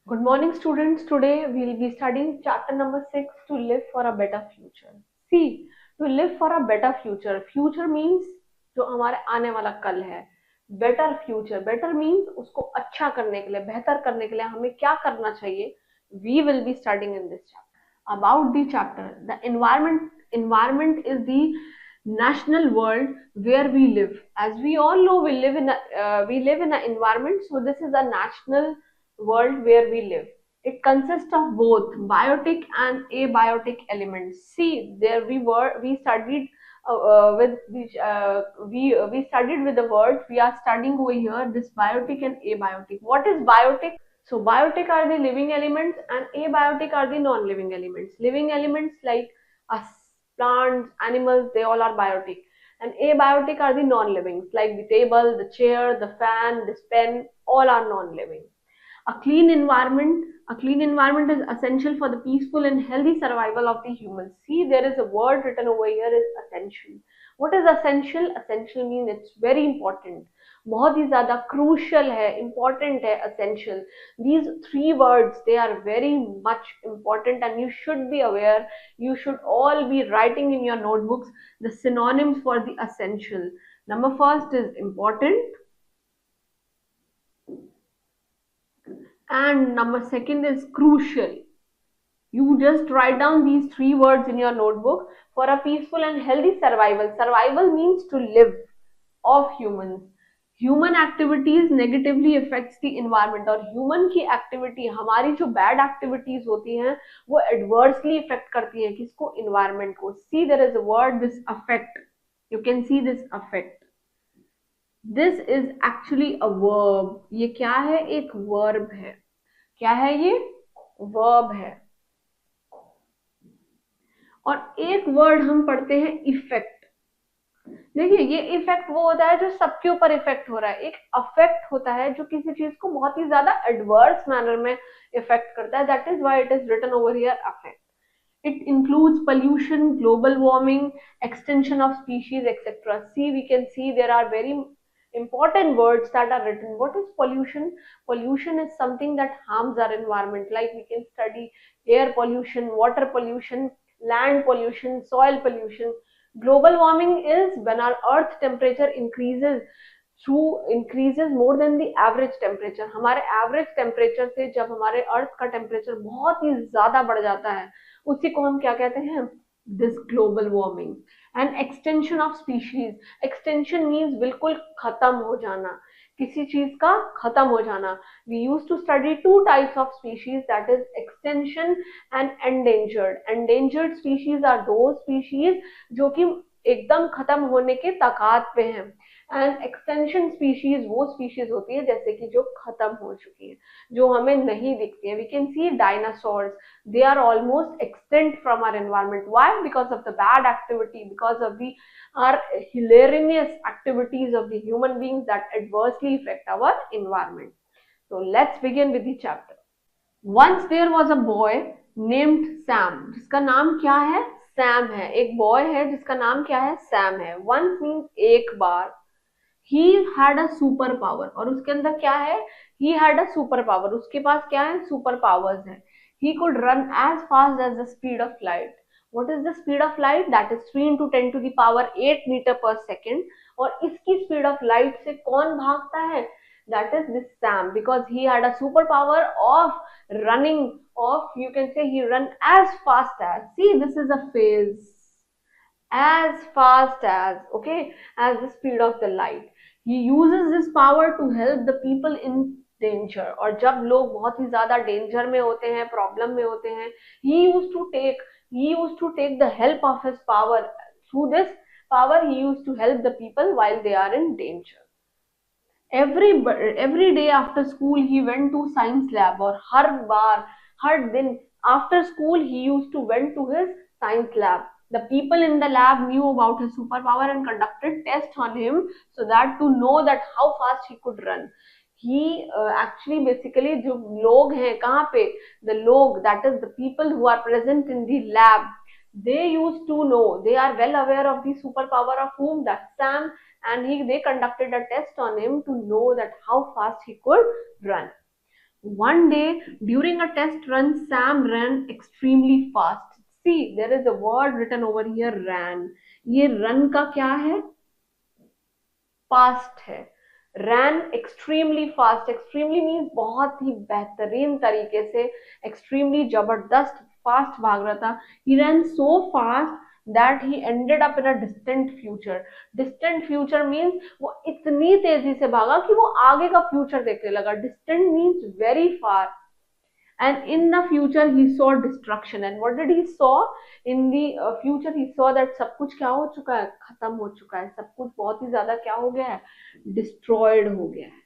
Good morning, students. Today we'll be studying chapter number 6, to live for a better future. See, to live for a better future. Future means जो हमारे आने वाला कल है. Better future. Better means उसको अच्छा करने के लिए, बेहतर करने के लिए हमें क्या करना चाहिए. We will be studying in this chapter. About the chapter, the environment is the national world where we live. As we all know, we live in an environment. So this is a national world where we live. It consists of both biotic and abiotic elements. See, there we studied with the we studied with the words. We are studying over here this biotic and abiotic. What is biotic? So biotic are the living elements and abiotic are the non-living elements. Living elements like us, plants, animals, they all are biotic. And abiotic are the non-livings like the table, the chair, the fan, this pen, all are non-living. A clean environment is essential for the peaceful and healthy survival of the humans. See, there is a word written over here is essential. What is essential? Essential means it's very important. बहुत ही ज़्यादा crucial है, important है, essential. These three words, they are very much important and you should be aware. You should all be writing in your notebooks the synonyms for the essential. Number first is important. And number second is crucial. You just write down these three words in your notebook. For a peaceful and healthy survival. Survival means to live of humans. Human activities negatively affects the environment. और human की activity, हमारी जो bad activities होती हैं वो adversely affect करती हैं किसको? Environment को. See, there is a word, this affect. You can see this affect. This is actually a verb. ये क्या है? एक verb है. क्या है ये? Verb है. और एक वर्ड हम पढ़ते हैं इफेक्ट. देखिए, ये इफेक्ट वो होता है जो सबके ऊपर इफेक्ट हो रहा है. एक अफेक्ट होता है जो किसी चीज को बहुत ही ज्यादा एडवर्स मैनर में इफेक्ट करता है. That is why it is written over here affect. It includes pollution, global warming, extinction of species, etc. See, we can see there are very important words that are written. What is pollution? Pollution is something that harms our environment. Like we can study air pollution, water pollution, land pollution, soil pollution. Global warming is when our earth temperature increases more than the average temperature. हमारे average temperature से जब हमारे अर्थ का temperature बहुत ही ज्यादा बढ़ जाता है उसी को हम क्या कहते हैं? This global warming. And extension of species. Extension means बिल्कुल खत्म हो जाना, किसी चीज का खत्म हो जाना. We use to study two types of species, that is extinct and endangered. Endangered species are those species जो कि एकदम खत्म होने के तकात पे हैं. एंड एक्सटेंशन स्पीशीज वो स्पीशीज होती है जैसे कि जो खत्म हो चुकी है, जो हमें नहीं दिखती है. We can see dinosaurs, they are almost extinct from our environment. Why? Because of the bad activity, because of the our hilarious activities of the human beings that adversely affect our environment. So let's begin with the chapter. Once there was a boy named Sam. जिसका नाम क्या है? Sam है. एक boy है जिसका नाम क्या है? Sam है. Once means एक बार. He had a super power. और उसके अंदर क्या है? He had a super power. उसके पास क्या है? Super powers है. He could run as fast as the speed of light. What is the speed of light? That is 3 into 10 to the power 8 meter per second. और इसकी speed of light से कौन भागता है? That is this Sam, because he had a superpower of running, of you can say he run as fast as. See, this is a phase. As fast as, okay, as the speed of the light. He uses this power to help the people in danger. और जब लोग बहुत ही ज्यादा danger में होते हैं, problem में होते हैं, he used to take the help of his power. Through this power he used to help the people while they are in danger. Every day after school he went to science lab. और हर दिन after school he used to went to his science lab. The people in the lab knew about his superpower and conducted tests on him so that to know that how fast he could run. He actually basically जो लोग हैं कहाँ पे? The लोग, that is the people who are present in the lab, they used to know, they are well aware of the superpower of whom? That Sam. And they conducted a test on him to know that how fast he could run. One day during a test run, Sam ran extremely fast. See, there is a word written over here, ran. ये run का क्या है? Past है. Ran extremely fast. Extremely means बहुत ही बेहतरीन तरीके से, extremely जबरदस्त fast भाग रहा था. He ran so fast that he ended up in a distant future. Distant future means वो इतनी तेजी से भागा कि वो आगे का future देखने लगा. Distant means very far. And in the future he saw destruction. And what did he saw in the future? He saw that सब कुछ क्या हो चुका है, खत्म हो चुका है, सब कुछ बहुत ही ज्यादा क्या हो गया है, destroyed हो गया है.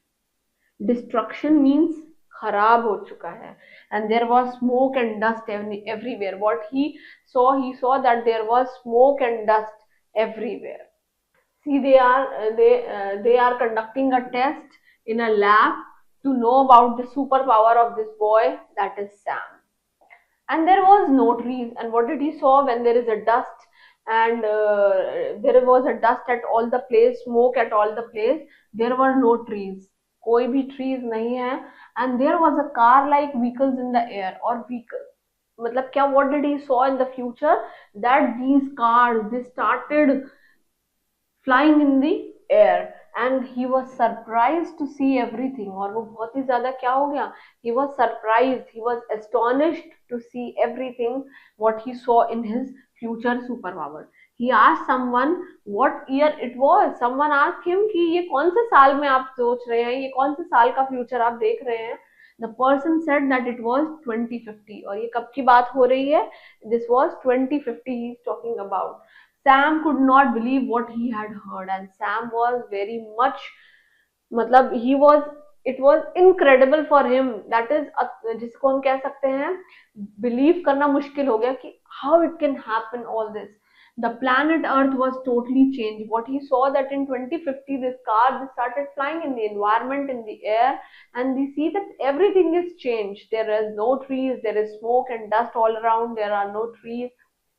Destruction means खराब हो चुका है. And there was smoke and dust everywhere. What he saw that there was smoke and dust everywhere. See, they are conducting a test in a lab to know about the superpower of this boy, that is Sam. And there was no trees. And what did he saw when there is a dust and there was a dust at all the place, smoke at all the place? There were no trees. कोई भी trees नहीं है. And there was a car like vehicles in the air, or vehicle. मतलब क्या, what did he saw in the future? That these cars, they started flying in the air, and he was surprised to see everything. और वो बहुत ही ज्यादा क्या हो गया, he was surprised, he was astonished to see everything what he saw in his future superpower. He asked someone what year it was. Someone asked him कि ये कौन से साल में आप सोच रहे हैं, ये कौन से साल का फ्यूचर आप देख रहे हैं. The person said that it was 2050. और ये कब की बात हो रही है? This was 2050 he is talking about. Sam could not believe what he had heard, and Sam was very much, मतलब he was, it was incredible for him. That is जिसको हम कह सकते हैं, believe करना मुश्किल हो गया कि how it can happen all this. The planet Earth was totally changed. What he saw that in 2050 this car, they started flying in the environment, in the air, and they see that everything is changed. There is no trees, there is smoke and dust all around, there are no trees.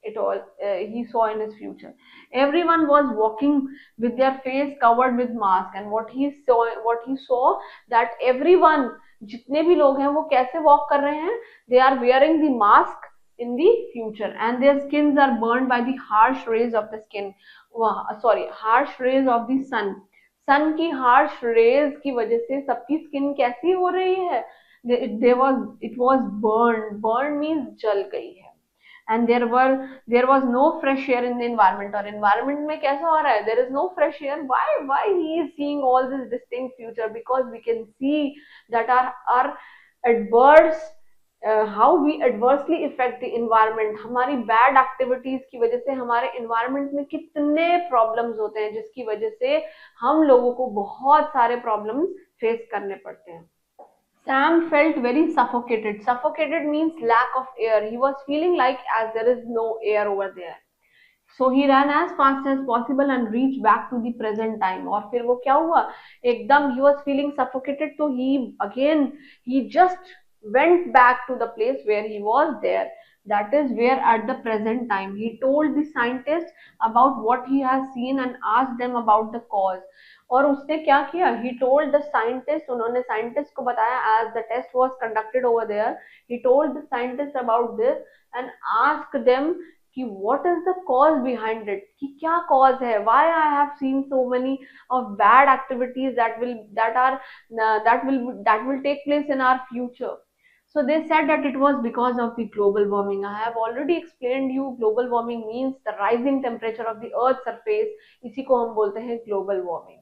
It all he saw in his future. Everyone was walking with their face covered with mask. And what he saw that everyone, जितने भी लोग हैं वो कैसे walk कर रहे हैं, they are wearing the mask in the future, and their skins are burned by the harsh rays of the harsh rays of the sun. सन की harsh rays की वजह से सबकी skin कैसी हो रही है, it was burned means जल गई है. And there was no fresh air in the environment. और environment में कैसा हो रहा है, there is no fresh air. Why he is seeing all this distinct future? Because we can see that our adverse how we adversely affect the environment. हमारी bad activities की वजह से हमारे environment में कितने problems होते हैं, जिसकी वजह से हम लोगों को बहुत सारे problems face करने पड़ते हैं. Sam felt very suffocated. Suffocated means lack of air. He was feeling like as there is no air over there. So he ran as fast as possible and reached back to the present time. और फिर वो क्या हुआ, एकदम he was feeling suffocated, so he just went back to the place where he was there. That is where at the present time he told the scientist about what he has seen and asked them about the cause. और उसने क्या किया, he told the scientist, उन्होंने scientist को बताया, as the test was conducted over there, he told the scientist about this and asked them कि what is the cause behind it, कि क्या cause है, why I have seen so many of bad activities that will take place in our future. So they said that it was because of the global warming. I have already explained you global warming means the rising temperature of the earth's surface. इसी को हम बोलते हैं global warming.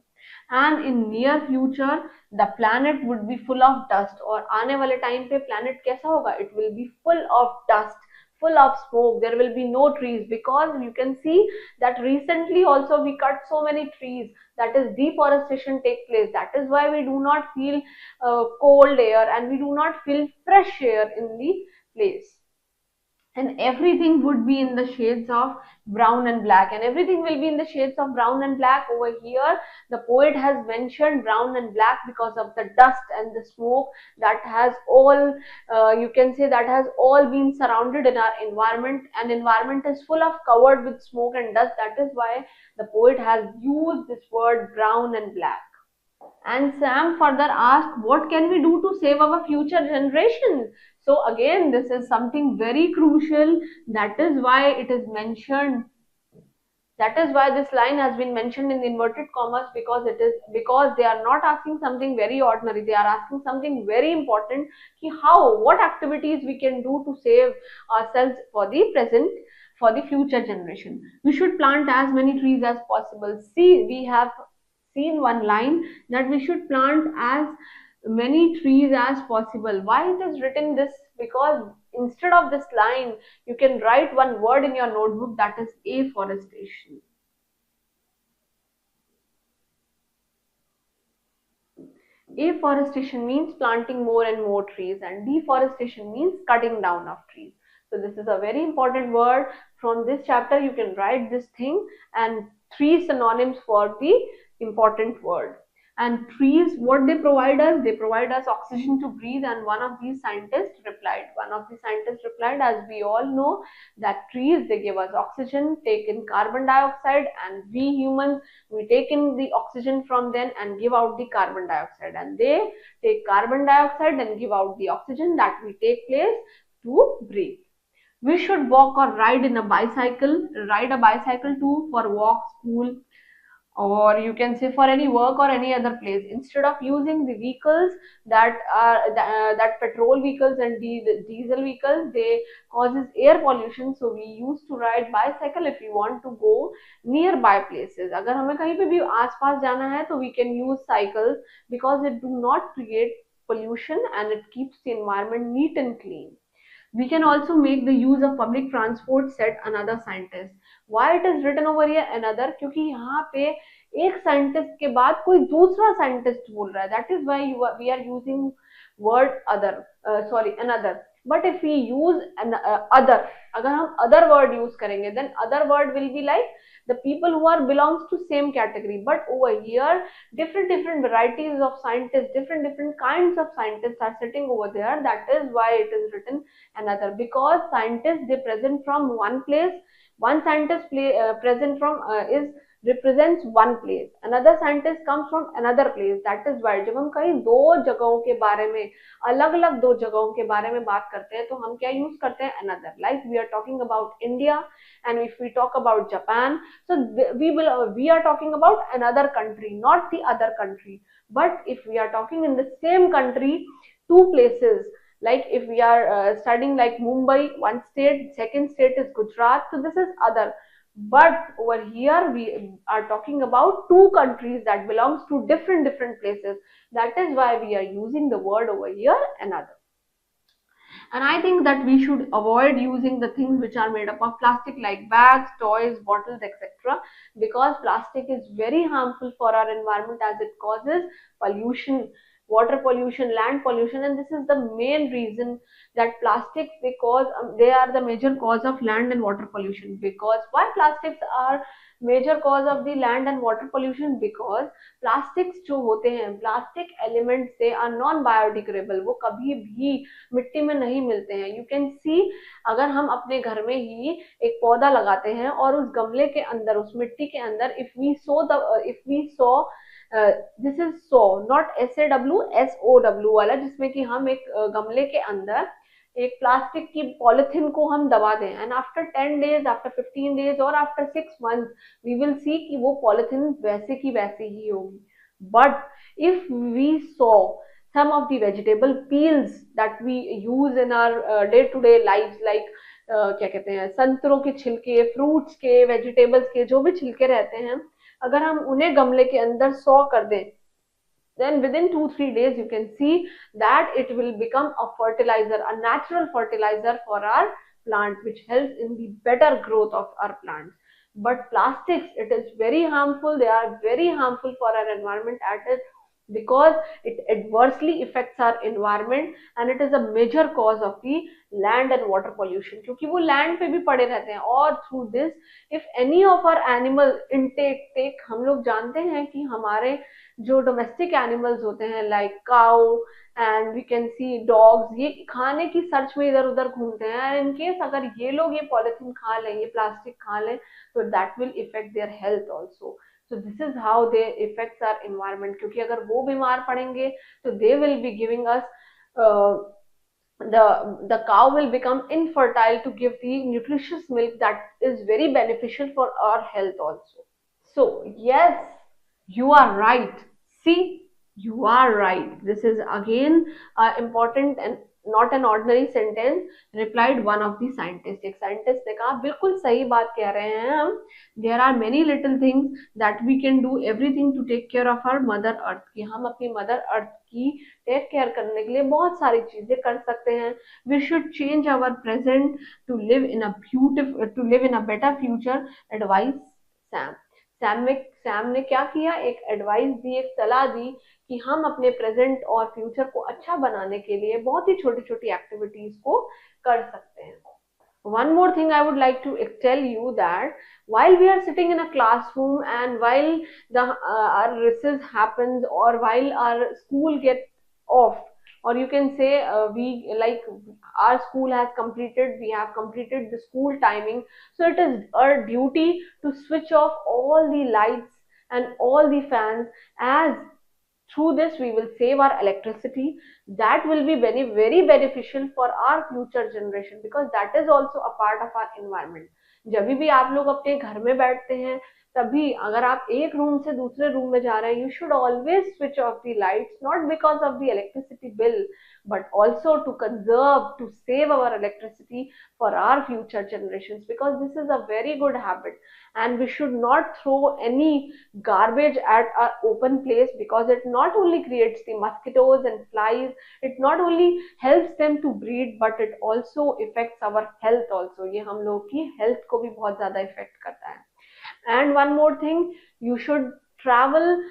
And in near future the planet would be full of dust. और आने वाले time पे planet कैसा होगा, it will be full of dust, full of smoke. There will be no trees, because you can see that recently also we cut so many trees. That is deforestation take place. That is why we do not feel cold air and we do not feel fresh air in the place. And everything would be in the shades of brown and black, and everything will be in the shades of brown and black. Over here the poet has mentioned brown and black because of the dust and the smoke that has all you can say that has all been surrounded in our environment, and environment is full of covered with smoke and dust. That is why the poet has used this word brown and black. And Sam further asked, what can we do to save our future generations? So again, this is something very crucial. That is why it is mentioned. That is why this line has been mentioned in inverted commas, because it is, because they are not asking something very ordinary. They are asking something very important. Ki how, what activities we can do to save ourselves for the present, for the future generation. We should plant as many trees as possible. See, we have seen one line that we should plant as many trees as possible. Why it is written this? Because instead of this line, you can write one word in your notebook, that is afforestation. Afforestation means planting more and more trees, and deforestation means cutting down of trees. So this is a very important word. From this chapter you can write this thing, and three synonyms for the important word. And trees, what they provide us? They provide us oxygen to breathe. And one of the scientists replied, as we all know, that trees, they give us oxygen, take in carbon dioxide, and we humans, we take in the oxygen from them and give out the carbon dioxide, and they take carbon dioxide and give out the oxygen that we take place to breathe. We should walk or ride in a bicycle, ride a bicycle too, for walk, school, or you can say for any work or any other place, instead of using the vehicles that are that petrol vehicles and diesel vehicles, they causes air pollution. So we used to ride bicycle if we want to go nearby places. अगर हमें कहीं पे भी आसपास जाना है तो we can use cycles, because it do not create pollution and it keeps the environment neat and clean. We can also make the use of public transport, said another scientist. Why it is written over here another? क्योंकि यहाँ पे एक scientist के बाद कोई दूसरा scientist बोल रहा है. That is why we are using word other, sorry, another. But if we use an other, अगर हम other word use करेंगे, then other word will be like the people who are belongs to same category. But over here, different varieties of scientists, different kinds of scientists are sitting over there. That is why it is written another, because scientists, they present from one place. One scientist present from is represents one place, another scientist comes from another place. That is why जब हम कहीं दो जगहों के बारे में, अलग अलग दो जगहों के बारे में बात करते हैं, तो हम क्या यूज करते हैं? another. Like we are talking about India, and if we talk about Japan, so we are talking about another country, not the other country. But if we are talking in the same country, two places, like if we are studying like Mumbai, one state, second state is Gujarat, so this is other. But over here we are talking about two countries that belongs to different places. That is why we are using the word over here another. And I think that we should avoid using the things which are made up of plastic, like bags, toys, bottles, etc., because plastic is very harmful for our environment, as it causes pollution, water pollution, land pollution. And this is the main reason that plastics, because they are the major cause of land and water pollution. Because why plastics are major cause of the land and water pollution? Because plastics जो होते हैं, plastic elements, they are non biodegradable. वो कभी भी मिट्टी में नहीं मिलते हैं. यू कैन सी, अगर हम अपने घर में ही एक पौधा लगाते हैं और उस गमले के अंदर, उस मिट्टी के अंदर, if we sow this is sow, not SAWSOW वाला, जिसमें कि हम एक गमले के अंदर एक प्लास्टिक की पॉलिथीन को हम दबा दें, and after 10 days, after 15 days और after 6 month we will see कि वो पॉलिथीन वैसे की वैसे ही होगी. But if we so some of the vegetable peels that we use in our day to day lives, like क्या कहते हैं, संतरों के छिलके, फ्रूट्स के, वेजिटेबल्स के जो भी छिलके रहते हैं, अगर हम उन्हें गमले के अंदर सो कर दें, then within 2-3 days you can see that it will become a fertilizer, a natural fertilizer for our plant, which helps in the better growth of our plants. But plastics, it is very harmful. They are very harmful for our environment, because it adversely affects our environment, and it is a major cause of the land and water pollution, क्योंकि वो land पे भी पड़े रहते हैं. और through this, if any of our animal intake, हम लोग जानते हैं कि हमारे जो डोमेस्टिक एनिमल्स होते हैं, like cow and we can see dogs, ये खाने की सर्च में इधर उधर घूमते हैं. एंड इन केस अगर ये लोग ये पॉलिथीन खा लें, ये प्लास्टिक खा लें, तो that will effect their health also. So this is how they affects our environment, क्योंकि अगर वो बीमार पड़ेंगे तो they will be giving us uh, the cow will become infertile to give the nutritious milk that is very beneficial for our health also. So yes, you are right. See, you are right. This is again important and not an ordinary sentence, replied one of the scientists. एक scientist ने कहा बिल्कुल सही बात कह रहे हैं हम. There are many little things that we can do everything to take care of our mother earth. कि हम अपनी mother earth की टेक केयर करने के लिए बहुत सारी चीजें कर सकते हैं. We should change our present to live in a better future. Advice Sam. Sam ने क्या किया, एक एडवाइस दी, एक सलाह दी कि हम अपने प्रेजेंट और फ्यूचर को अच्छा बनाने के लिए बहुत ही छोटी छोटी एक्टिविटीज को कर सकते हैं. One more thing I would like to tell you that while we are sitting in a classroom and while our recess happens or while our school gets off, or you can say our school has completed, we have completed the school timing, so it is our duty to switch off all the lights and all the fans, as through this we will save our electricity. That will be very beneficial for our future generation, because that is also a part of our environment. जब भी आप लोग अपने घर में बैठते हैं, तभी अगर आप एक रूम से दूसरे रूम में जा रहे हैं, you should always switch off the lights, not because of the electricity bill, but also to conserve, to save our electricity for our future generations, because this is a very good habit. And we should not throw any garbage at our open place, because it not only creates the mosquitoes and flies, it not only helps them to breed, but it also affects our health also. ये हम लोग की health को भी बहुत ज़्यादा affect करता है. And one more thing, you should travel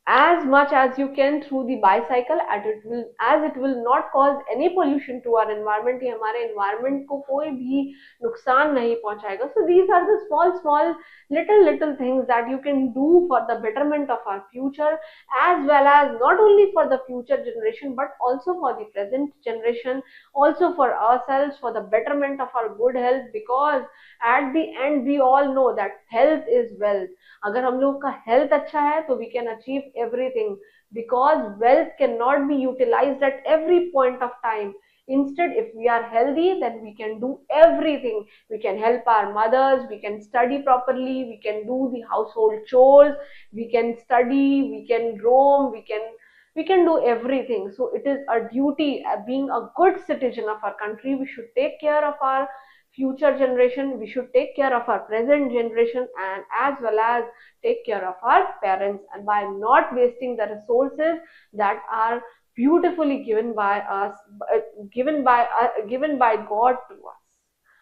as much as you can through the bicycle, as it will not cause any pollution to our environment. ये हमारे environment को कोई भी नुकसान नहीं पहुंचाएगा. So these are the small little things that you can do for the betterment of our future, as well as not only for the future generation but also for the present generation, also for ourselves, for the betterment of our good health, because at the end we all know that health is wealth. अगर हम लोग का health अच्छा है तो we can achieve everything, because wealth can not be utilised at every point of time. Instead, if we are healthy, then we can do everything. We can help our mothers, we can study properly, we can do the household chores, we can study, we can roam, we can do everything. So it is our duty, being a good citizen of our country, we should take care of our future generation, we should take care of our present generation, and as well as take care of our parents, and by not wasting the resources that are beautifully given by us, given by God to us.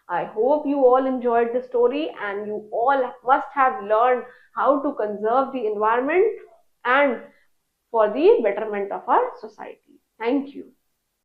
I hope you all enjoyed the story, and you all must have learned how to conserve the environment and for the betterment of our society. Thank you.